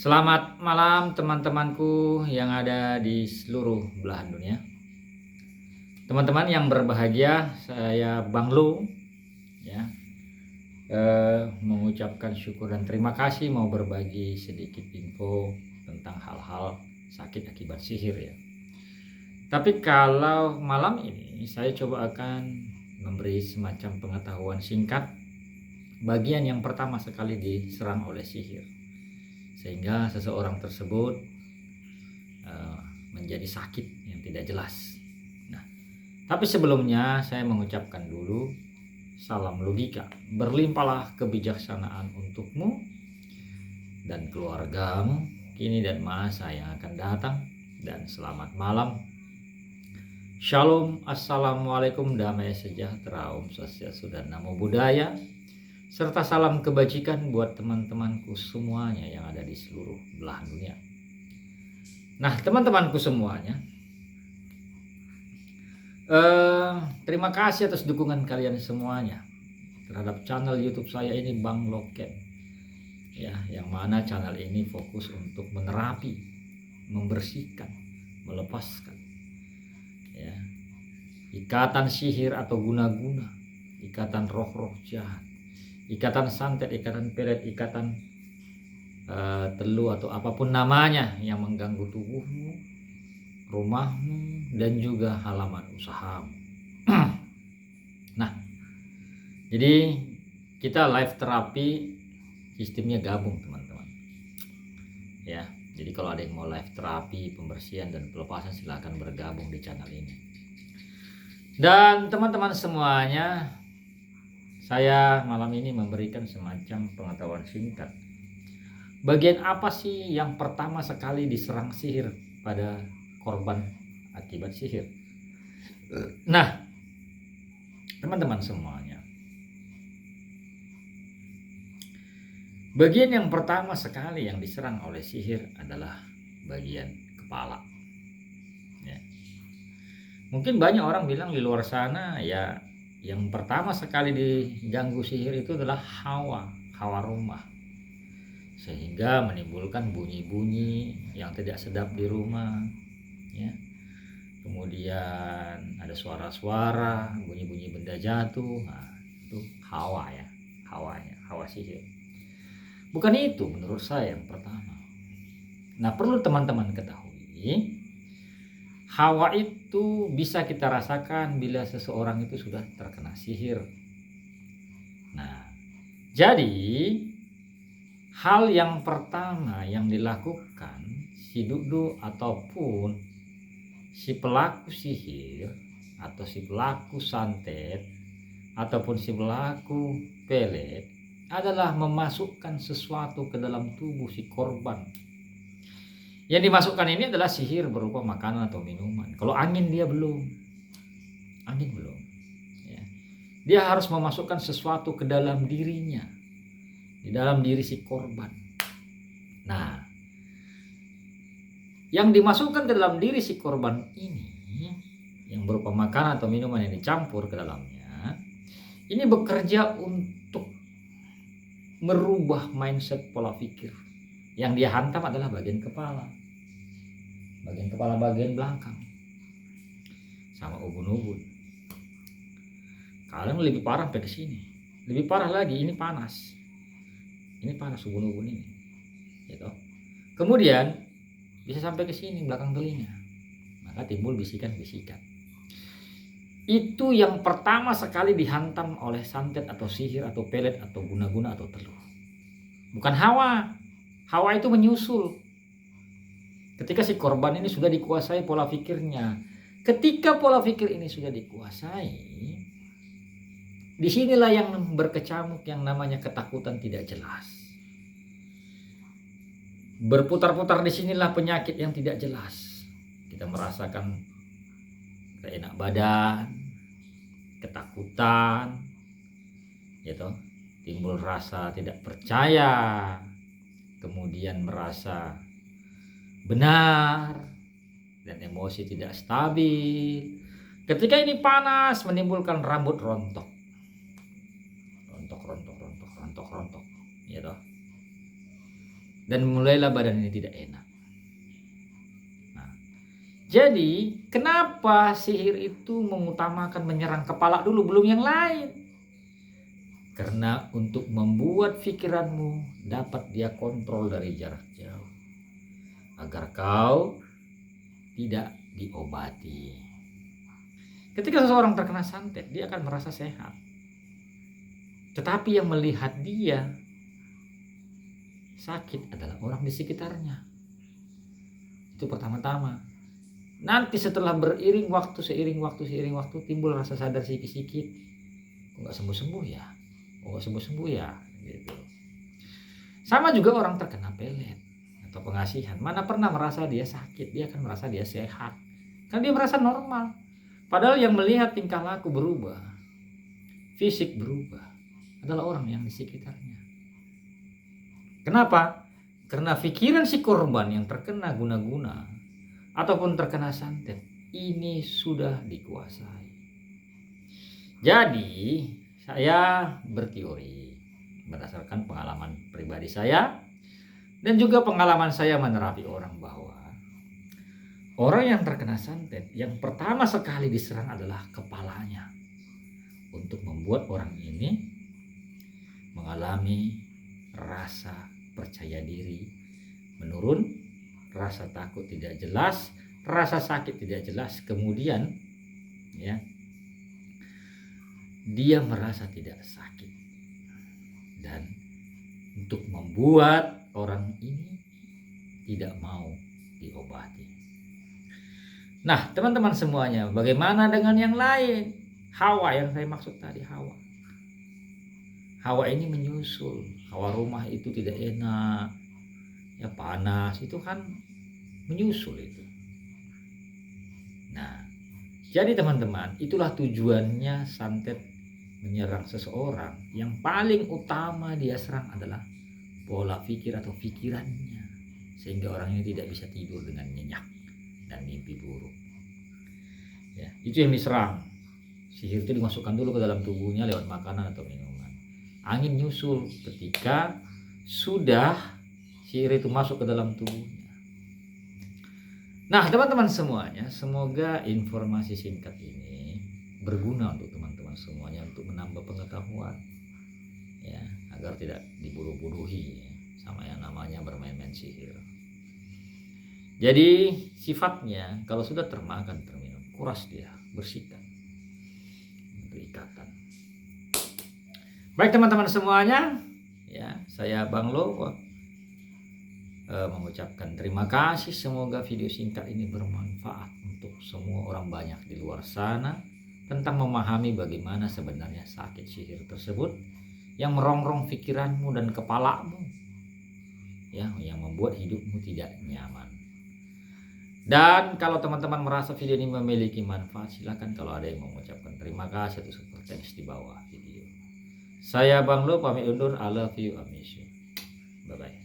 Selamat malam teman-temanku yang ada di seluruh belahan dunia. Teman-teman yang berbahagia, saya Bang Lu ya, mengucapkan syukur dan terima kasih mau berbagi sedikit info tentang hal-hal sakit akibat sihir ya. Tapi kalau malam ini saya coba akan memberi semacam pengetahuan singkat bagian yang pertama sekali diserang oleh sihir, sehingga seseorang tersebut menjadi sakit yang tidak jelas. Nah, tapi sebelumnya saya mengucapkan dulu salam logika, berlimpahlah kebijaksanaan untukmu dan keluargamu kini dan masa yang akan datang, dan selamat malam. Shalom, assalamualaikum, damai sejahtera, Om Swastiastu dan Namo Buddhaya, serta salam kebajikan buat teman-temanku semuanya yang ada di seluruh belahan dunia. Nah, teman-temanku semuanya, terima kasih atas dukungan kalian semuanya terhadap channel YouTube saya ini, Bang Loket ya, yang mana channel ini fokus untuk menerapi, membersihkan, melepaskan ya, ikatan sihir atau guna-guna, ikatan roh-roh jahat, ikatan santet, ikatan pelet, ikatan telu atau apapun namanya yang mengganggu tubuhmu, rumahmu, dan juga halaman usahamu. Nah, jadi kita live terapi sistemnya gabung teman-teman ya. Jadi kalau ada yang mau live terapi, pembersihan dan pelepasan, silahkan bergabung di channel ini. Dan teman-teman semuanya, saya malam ini memberikan semacam pengetahuan singkat. Bagian apa sih yang pertama sekali diserang sihir pada korban akibat sihir? Nah, teman-teman semuanya, bagian yang pertama sekali yang diserang oleh sihir adalah bagian kepala ya. Mungkin banyak orang bilang di luar sana ya, yang pertama sekali diganggu sihir itu adalah hawa rumah, sehingga menimbulkan bunyi-bunyi yang tidak sedap di rumah ya. Kemudian ada suara-suara, bunyi-bunyi benda jatuh. Nah, itu hawanya, hawa sihir. Bukan itu menurut saya yang pertama. Nah, perlu teman-teman ketahui, hawa itu bisa kita rasakan bila seseorang itu sudah terkena sihir. Nah, jadi hal yang pertama yang dilakukan si dudu ataupun si pelaku sihir atau si pelaku santet ataupun si pelaku pelet adalah memasukkan sesuatu ke dalam tubuh si korban. Yang dimasukkan ini adalah sihir berupa makanan atau minuman. Kalau angin dia belum. Ya. Dia harus memasukkan sesuatu ke dalam dirinya, di dalam diri si korban. Nah, yang dimasukkan ke dalam diri si korban ini, yang berupa makanan atau minuman yang dicampur ke dalamnya, ini bekerja untuk merubah mindset, pola pikir. Yang dia hantam adalah bagian kepala, bagian belakang, sama ubun-ubun. Kadang lebih parah sampai ke sini. Lebih parah lagi, ini panas ubun-ubun ini gitu. Kemudian bisa sampai ke sini belakang telinga, maka timbul bisikan-bisikan. Itu yang pertama sekali dihantam oleh santet atau sihir atau pelet atau guna-guna atau telur. Bukan hawa itu menyusul ketika si korban ini sudah dikuasai pola pikirnya. Ketika pola pikir ini sudah dikuasai, disinilah yang berkecamuk yang namanya ketakutan tidak jelas. Berputar-putar disinilah penyakit yang tidak jelas. Kita merasakan tidak enak badan, ketakutan, gitu. Timbul rasa tidak percaya, kemudian merasa benar, dan emosi tidak stabil. Ketika ini panas, menimbulkan rambut rontok, gitu. dan mulailah badan ini tidak enak. Nah, jadi kenapa sihir itu mengutamakan menyerang kepala dulu, belum yang lain? Karena untuk membuat pikiranmu dapat dia kontrol dari jarak jauh, agar kau tidak diobati. Ketika seseorang terkena santet, dia akan merasa sehat. Tetapi yang melihat dia sakit adalah orang di sekitarnya. Itu pertama-tama. Nanti setelah seiring waktu timbul rasa sadar sedikit-sedikit. Kok nggak sembuh-sembuh ya? Gitu. Sama juga orang terkena pelet atau pengasihan. Mana pernah merasa dia sakit, dia akan merasa dia sehat. Karena dia merasa normal. Padahal yang melihat tingkah laku berubah, fisik berubah, adalah orang yang di sekitarnya. Kenapa? Karena pikiran si korban yang terkena guna-guna ataupun terkena santet ini sudah dikuasai. Jadi saya berteori berdasarkan pengalaman pribadi saya dan juga pengalaman saya menerapi orang, bahwa orang yang terkena santet yang pertama sekali diserang adalah kepalanya, untuk membuat orang ini mengalami rasa percaya diri menurun, rasa takut tidak jelas, rasa sakit tidak jelas, kemudian ya dia merasa tidak sakit, dan untuk membuat orang ini tidak mau diobati. Nah, teman-teman semuanya, bagaimana dengan yang lain? Hawa yang saya maksud tadi, Hawa ini menyusul. Hawa rumah itu tidak enak, ya panas, itu kan menyusul itu. Nah, jadi teman-teman, itulah tujuannya santet menyerang seseorang. Yang paling utama dia serang adalah pola pikir atau pikirannya, sehingga orang ini tidak bisa tidur dengan nyenyak dan mimpi buruk. Ya, itu yang diserang. Sihir itu dimasukkan dulu ke dalam tubuhnya lewat makanan atau minuman. Angin nyusul ketika sudah sihir itu masuk ke dalam tubuhnya. Nah, teman-teman semuanya, semoga informasi singkat ini berguna untuk teman-teman semuanya, untuk menambah pengetahuan, ya, agar tidak diburu-buruhi sama yang namanya bermain-main sihir. Jadi sifatnya kalau sudah termakan, terminum, kuras dia, bersihkan untuk ikatan. Baik teman-teman semuanya, ya, saya Bang Lo mengucapkan terima kasih. Semoga video singkat ini bermanfaat untuk semua orang banyak di luar sana tentang memahami bagaimana sebenarnya sakit sihir tersebut yang merongrong pikiranmu dan kepalamu, ya, yang membuat hidupmu tidak nyaman. Dan kalau teman-teman merasa video ini memiliki manfaat, silakan kalau ada yang mengucapkan terima kasih atau super thanks di bawah video. Saya Bang Lo pamit undur. I love you, I miss you. Bye bye.